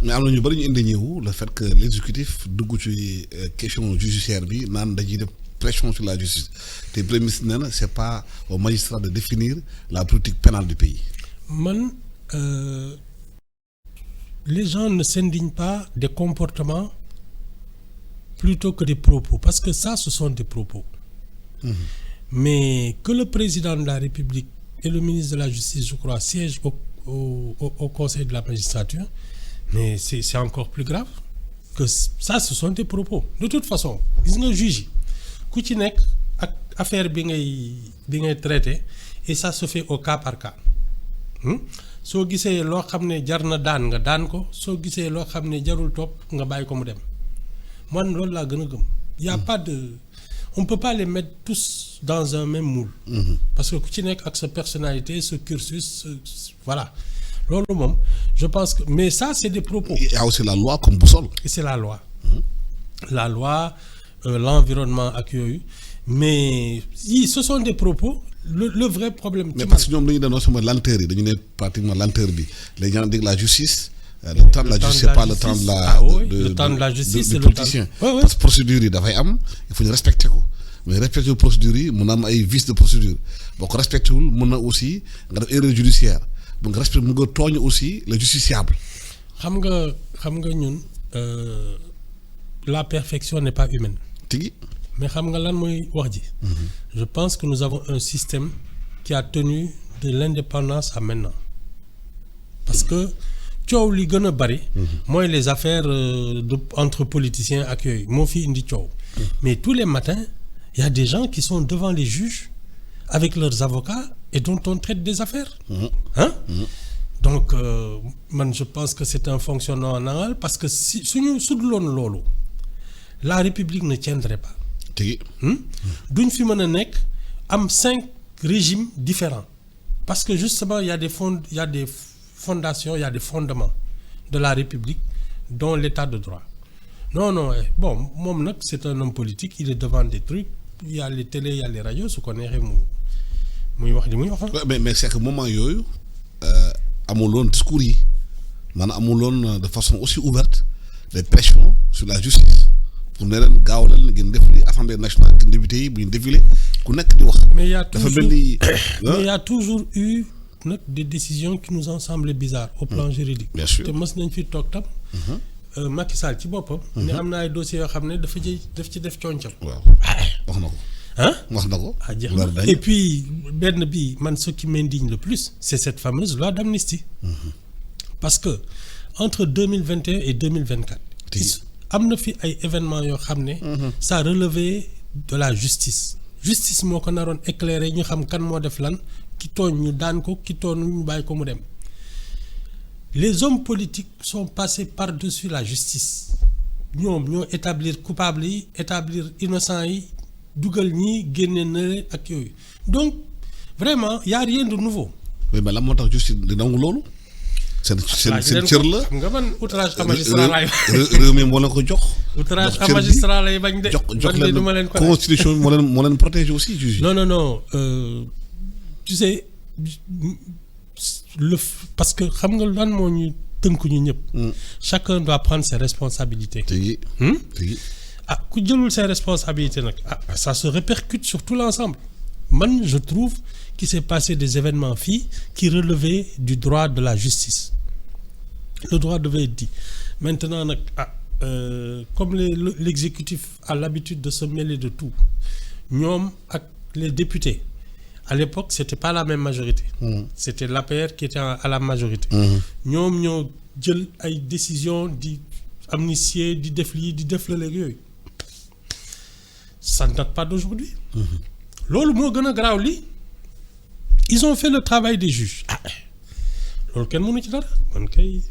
mais am na ñu bëri ñu indi ñëw le fait que l'exécutif dugg ci question judiciaire bi naan dañuy def pression sur la justice te premier ministre nee na c'est pas au magistrat de définir la politique pénale du pays. Man les gens ne s'indignent pas des comportements plutôt que des propos parce que ça ce sont des propos. Mais que le président de la République et le ministre de la Justice, je crois, siègent au Conseil de la magistrature, mais c'est encore plus grave que ça, ce sont des propos. De toute façon, gis nga juge ku ci nekk ak affaire bi ngay traité et ça se fait au cas par cas. Soo gisee loo xam ne jar na daan nga daan ko soo gisee loo xam ne jarul topp nga bàyyi ko mu dem man loolu laa gën a gëm. Y a pas de on peut pas les mettre tous dans un même moule. Parce que ku ci nekk ak sa personnalité sa cursus voilà loolu moom je pense que mais ça c'est des propos. Il y a aussi la loi comme boussole. Et c'est la loi. La loi l'environnement ak yooyu mais ce sont des propos. Le vrai problème. Mais parce que ñoom dañuy dénoncer mooy lenteur yi dañu ne pratiquement lenteur bi les gens disent la justice. Le temps de la justice c'est pas le temps de la. Le temps de la justice c'est le politicien. Parce que procédure yi dafay am il faut ñu respecter ko mais respecter procédure yi mun na am ay vices de procédure boo ko respecté wul mun na aussi nga def erreur judiciaire bu nga respecté mun nga tooñ aussi le justiciable. xam nga ñun la perfection n'est pas humaine. tigi. Mais xam nga lan mooy wax ji. Je pense que nous avons un système qui a tenu de l'indépendance à maintenant parce que coow li gën a bari. mooy les affaires entre politiciens ak yooyu moo fi indi coow. Mais tous les matins il y a des gens qui sont devant les juges avec leurs avocats et dont on traite des affaires. Donc man je pense que c'est un fonctionnement normal parce que si suñu sudloon loolu la République ne tiendrait pas. duñ fi mën a nekk am 5 régimes différents parce que justement il y a des fondations il y a des fondements de la République dont l'état de droit non bon moom nag c'est un homme politique il est devant des trucs il y a les télés il y a les radios su ko neexee muy wax li muy wax. mais c'est que moment yooyu amuloon discours yi maanaam amuloon de façon aussi ouverte des pressions sur la justice. pour ne leen gaaw leen ngeen def li assemblée nationale ak député yi bu ñu défilé ku nekk di wax. mais il y a toujours eu nag des décisions qui nous ont semblé bizarres au plan juridique. bien sûr te mës nañ fi toog tam. Macky Sall ci boppam. ne am na ay dossiers yoo xam ne dafa ci def concam. waaw wax na ko. wax na ko. jeex na et puis benn bi man ce qui m'indigne le plus c'est cette fameuse loi d'amnistie. parce que entre 2021 et 2024. am na fi ay événements yoo xam ne. ça relevait de la justice. justice moo ko naroon éclairer ñu xam kan moo def lan ki tooñ ñu daan ko ki tooñ ñu bàyyi ko mu dem. les hommes politiques sont passés par-dessus la justice ñoom ñoo établir coupable yi établir innocent yi dugal ñii génne na leen ak yooyu donc vraiment y a rien de nouveau. oui mais lan moo tax justice di nangu loolu. seen cër la xam nga man outrage à magistrat laay réew mi moo leen ko jox. outrage à magistrat lay bañ de. jox leen du ma leen ko constitution bi moo leen protéger aussi juge. non tu sais parce que xam nga lan moo ñu tënk ñu ñëpp. chacun doit prendre ses responsabilités. tigi ku jëlul ses responsabilités nag ça se répercute sur tout l'ensemble. Man je trouve qu'il s'est passé des événements fii qui relevaient du droit de la justice. Le droit devait être dit. Maintenant nag comme l'exécutif a l'habitude de se mêler de tout ñoom ak les députés à l'époque c'était pas la même majorité. C'était l'APR qui était à la majorité. ñoom ñoo jël ay décisions di amnistier di def lii di def la léegi yooyu ça ne date pas d'aujourd'hui. loolu moo gën a garaaw lii ils ont fait le travail des juges loolu kenn mënu ci dara man kay